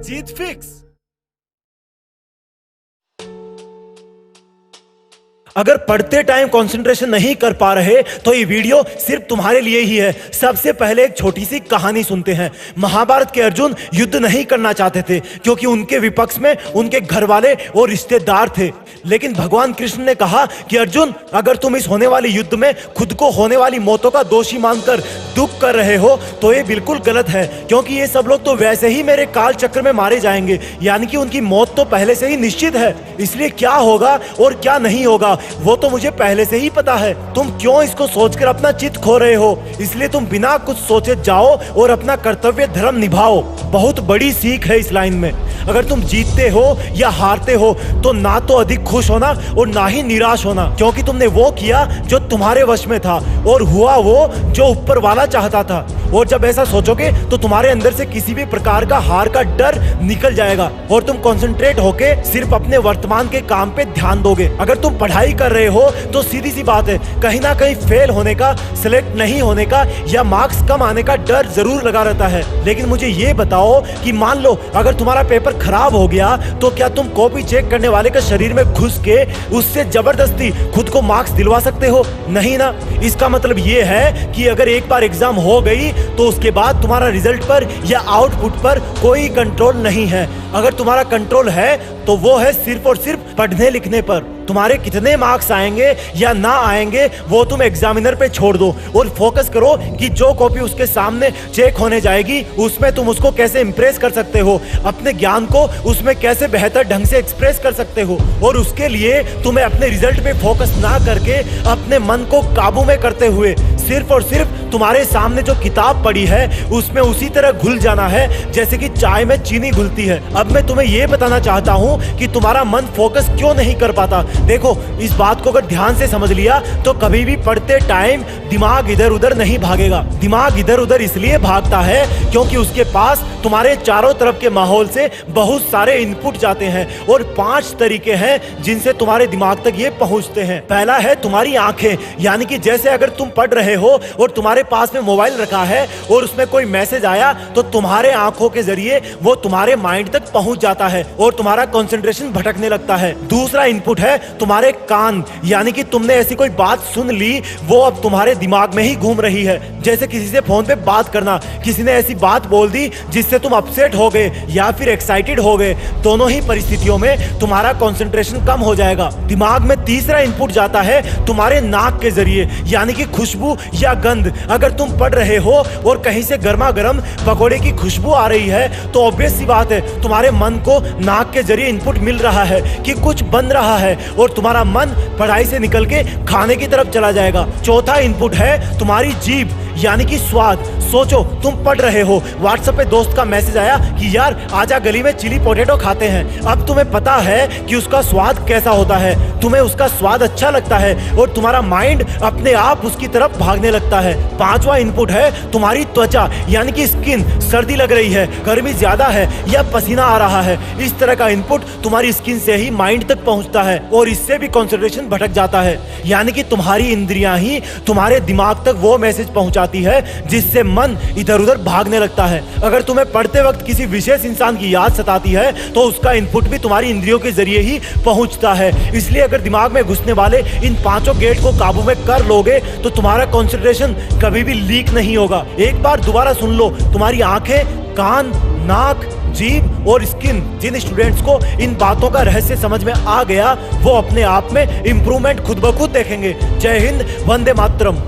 जीत fix. अगर पढ़ते time concentration नहीं कर पा रहे तो ये वीडियो सिर्फ तुम्हारे लिए ही है। सबसे पहले एक छोटी सी कहानी सुनते हैं। महाभारत के अर्जुन युद्ध नहीं करना चाहते थे क्योंकि उनके विपक्ष में उनके घर वाले और रिश्तेदार थे। लेकिन भगवान कृष्ण ने कहा कि अर्जुन, अगर तुम इस होने वाली युद्ध में खुद को होने वाली मौतों का दोषी मानकर दुख कर रहे हो तो ये बिल्कुल गलत है, क्योंकि ये सब लोग तो वैसे ही मेरे काल चक्र में मारे जाएंगे, यानी कि उनकी मौत तो पहले से ही निश्चित है। इसलिए क्या होगा और क्या नहीं होगा वो तो मुझे पहले से ही पता है। तुम क्यों इसको सोचकर अपना चित्त खो रहे हो? इसलिए तुम बिना कुछ सोचे जाओ और अपना कर्तव्य धर्म निभाओ। बहुत बड़ी सीख है इस लाइन में। अगर तुम जीतते हो या हारते हो तो ना तो अधिक खुश होना और ना ही निराश होना, क्योंकि तुमने वो किया जो तुम्हारे वश में था और हुआ वो जो ऊपर वाला चाहता था। और जब ऐसा सोचोगे तो तुम्हारे अंदर से किसी भी प्रकार का हार का डर निकल जाएगा और तुम कंसंट्रेट होके सिर्फ अपने वर्तमान के काम पे ध्यान दोगे। अगर तुम पढ़ाई कर रहे हो तो सीधी सी बात है, कहीं ना कहीं फेल होने का, सिलेक्ट नहीं होने का या मार्क्स कम आने का डर जरूर लगा रहता है। लेकिन मुझे ये बताओ कि मान लो अगर तुम्हारा पेपर खराब हो गया तो क्या तुम कॉपी चेक करने वाले के शरीर में घुस के उससे जबरदस्ती खुद को मार्क्स दिलवा सकते हो? नहीं ना। इसका मतलब ये है कि अगर एक बार एग्जाम हो गई तो उसके बाद तुम्हारा रिजल्ट पर या आउटपुट पर कोई कंट्रोल नहीं है। अगर तुम्हारा कंट्रोल है तो वो है सिर्फ और सिर्फ पढ़ने लिखने पर। तुम्हारे कितने मार्क्स आएंगे या ना आएंगे वो तुम एग्जामिनर पे छोड़ दो और फोकस करो कि जो कॉपी उसके सामने चेक होने जाएगी उसमें तुम उसको कैसे इंप्रेस कर सकते हो, अपने ज्ञान को उसमें कैसे बेहतर ढंग से एक्सप्रेस कर सकते हो। और उसके लिए तुम्हें अपने रिजल्ट पे फोकस ना करके अपने मन को काबू में करते हुए सिर्फ और सिर्फ तुम्हारे सामने जो किताब पड़ी है उसमें उसी तरह घुल जाना है जैसे कि चाय में चीनी घुलती है। अब मैं तुम्हें यह बताना चाहता हूं कि तुम्हारा मन फोकस क्यों नहीं कर पाता। देखो, इस बात को अगर ध्यान से समझ लिया तो कभी भी पढ़ते टाइम दिमाग इधर उधर नहीं भागेगा। दिमाग इधर उधर इसलिए भागता है क्योंकि उसके पास तुम्हारे चारों तरफ के माहौल से बहुत सारे इनपुट जाते हैं और 5 तरीके हैं जिनसे तुम्हारे दिमाग तक ये पहुंचते हैं। पहला है तुम्हारी आंखें, यानी कि जैसे अगर तुम पढ़ रहे हो और तुम्हारे पास में मोबाइल रखा है और उसमें कोई मैसेज आया तो तुम्हारे आंखों के जरिए वो तुम्हारे माइंड तक पहुंच जाता है और तुम्हारा कंसंट्रेशन भटकने लगता है। दूसरा इनपुट है तुम्हारे कान, यानी कि तुमने ऐसी कोई बात सुन ली वो अब तुम्हारे दिमाग में ही घूम रही है। जैसे किसी से फोन पे बात करना, किसी ने ऐसी बात बोल दी जिससे तुम अपसेट हो गए या फिर एक्साइटेड हो गए। दोनों ही परिस्थितियों में तुम्हारा कंसंट्रेशन कम हो जाएगा। दिमाग में तीसरा इनपुट जाता है तुम्हारे नाक के जरिए, यानी कि खुशबू या गंध। अगर तुम पढ़ रहे हो और कहीं से गर्मा गर्म पकोड़े की खुशबू आ रही है तो ऑब्वियस सी बात है तुम्हारे मन को नाक के जरिए इनपुट मिल रहा है कि कुछ बन रहा है और तुम्हारा मन पढ़ाई से निकल के खाने की तरफ चला जाएगा। चौथा इनपुट है तुम्हारी जीभ, यानी कि स्वाद। सोचो, तुम पढ़ रहे हो, व्हाट्सएप पे दोस्त का मैसेज आया कि यार आजा गली में चिली पोटैटो खाते हैं। अब तुम्हें पता है कि उसका स्वाद कैसा होता है, तुम्हें उसका स्वाद अच्छा लगता है और तुम्हारा माइंड अपने आप उसकी तरफ भागने लगता है। पांचवा इनपुट है तुम्हारी त्वचा, यानी कि स्किन। सर्दी लग रही है, गर्मी ज्यादा है या पसीना आ रहा है, इस तरह का इनपुट तुम्हारी स्किन से ही माइंड तक पहुंचता है और इससे भी कंसंट्रेशन भटक जाता है। यानी कि तुम्हारी इंद्रियां ही तुम्हारे दिमाग तक वो मैसेज पहुंचाती है जिससे मन इधर उधर भागने लगता है। अगर तुम्हें पढ़ते वक्त किसी विशेष इंसान की याद सताती है तो उसका इनपुट भी तुम्हारी इंद्रियों के जरिए ही पहुंचता है। इसलिए अगर दिमाग में घुसने वाले इन 5 गेट को काबू में कर लोगे तो तुम्हारा कंसंट्रेशन कभी भी लीक नहीं होगा। एक बार दोबारा सुन लो, तुम्हारी आंखें, कान, नाक, जीभ और स्किन। जिन स्टूडेंट्स को इन बातों का रहस्य समझ में आ गया वो अपने आप में इंप्रूवमेंट खुद ब खुद देखेंगे। जय हिंद, वंदे मातरम।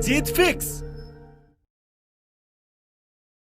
जीत फिक्स।